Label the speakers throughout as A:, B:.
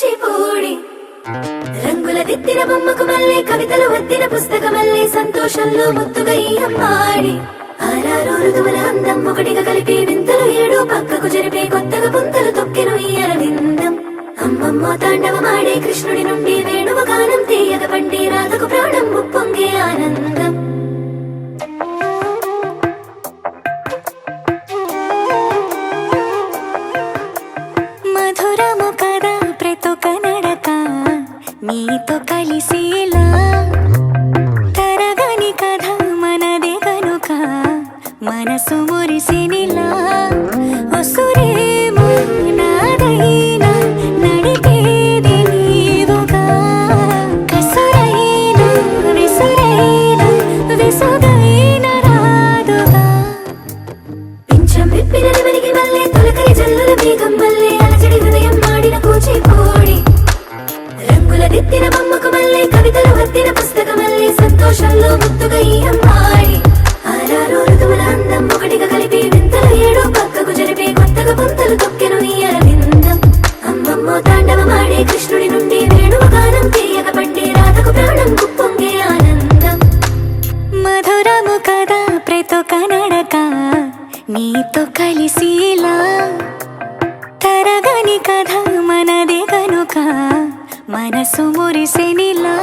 A: కూచిపూడి రంగుల దిద్దిన బొమ్మకు మళ్ళీ కవితలు వద్దిన పుస్తకమల్లే సంతోషంలో ముద్దుగా ఈ అమ్మాడి ఆరారు ఋతువుల అందం ఒకటిగా కలిపి వింతలు ఏడు పక్కకు జరిపే కొత్తగా పుంతలు తొక్కెను ఈ అరవిందం అమ్మమ్మో తాండవమాడే కృష్ణుడి నుండి వేణువ గానం తీయగ పండి రాధకు ప్రాణం ఉప్పొంగే ఆనందం
B: మధురము కదా ప్రతొక నడక నీతో కలిసేలా తరగని కథ మనదే కనుక మనసు మురిసినిలా ఒసురేమో నాదైనా నడిపేది నీవుగా కసురైనా విసురైనా విసుగైనా రాదుగా
A: పింఛం విప్పిన వెలిగి మళ్ళీ తొలకరి జల్లుల మేఘం మళ్ళీ అలజడి హృదయం మాడిన కూచిపూడి రంగుల దిద్దిన బొమ్మకు మళ్ళీ కవితలు వద్దిన పుస్తకమల్లే సంతోషంలో ముద్దుగా ఈ అమ్మాడి ఆరారు ఋతువుల అందం ఒకటిగా కలిపి వింతలు ఏడు పక్కకు జరిపే కొత్తగా పుంతలు తొక్కెను ఈ అరవిందం అమ్మమ్మో తాండవమాడే కృష్ణుడి నుండి వేణువ గానం తీయగ పండి రాధకు ప్రాణం ఉప్పొంగే ఆనందం
B: మధురము కదా ప్రతొక నడక నీతో కలిసిలా తరగని కథ మనదే కనుక మనసు మురిసెనిలా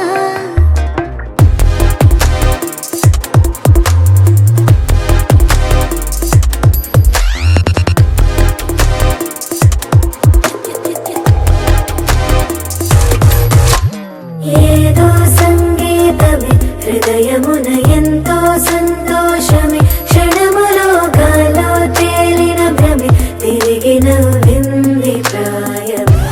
A: ఏదో సంగీతమే హృదయమున ఎంతో సంతోషమే క్షణములో గాలో తేలిన భ్రమే తిరిగి నవ్వింది ప్రాయమే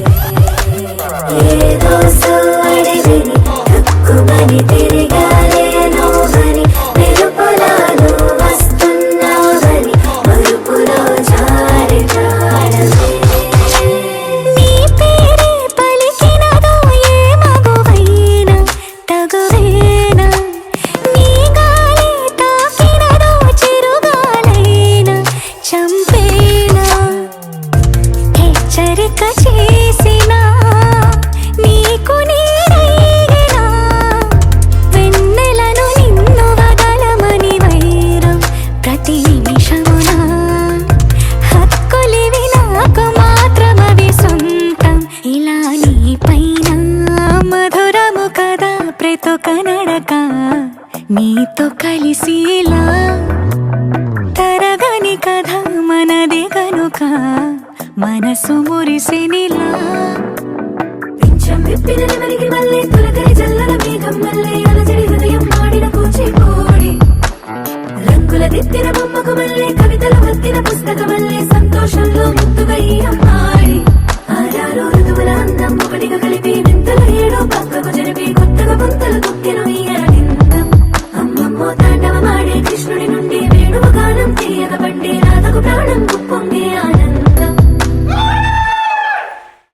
A: ఏదో సోడి విని తక్కువని తిరిగాలేనో అని మెరుపులాను వస్తున్నావని మరుపులో జారి ప్రాణమే
B: నీ పేరే పలికినదో ఏ మగువైనా తగువేనా నీ గాలి తాకినదో చిరుగాలైనా చంపేనా హెచ్చరిక చేసినా నీకు నీడైనా వెన్నెలను నిన్ను వదలమని వైరం ప్రతి నిమిషమున హక్కులివి నాకు మాత్రమవి సొంతం ఇలా నీ పైన మధురము కదా ప్రతొక నడక నీతో కలిసిలా తరగని కథ మనదే కనుక మనసు మురిసెనిలా
A: పింఛం విప్పిన వెలిగి మళ్ళీ తొలకరి జల్లుల మేఘం మళ్ళీ అలజడి హృదయం మాడిన కూచిపూడి రంగుల దిద్దిన బొమ్మకు మళ్ళీ కవితలు వద్దిన పుస్తకమల్లే సంతోషంలో ముద్దుగా ఈ అమ్మాడి ఆరారు ఋతువుల అందం ఒకటిగా కలిపి వింతలు ఏడో పక్కకు జరిపి కొత్తగా పుంతలు తొక్కెను ఈ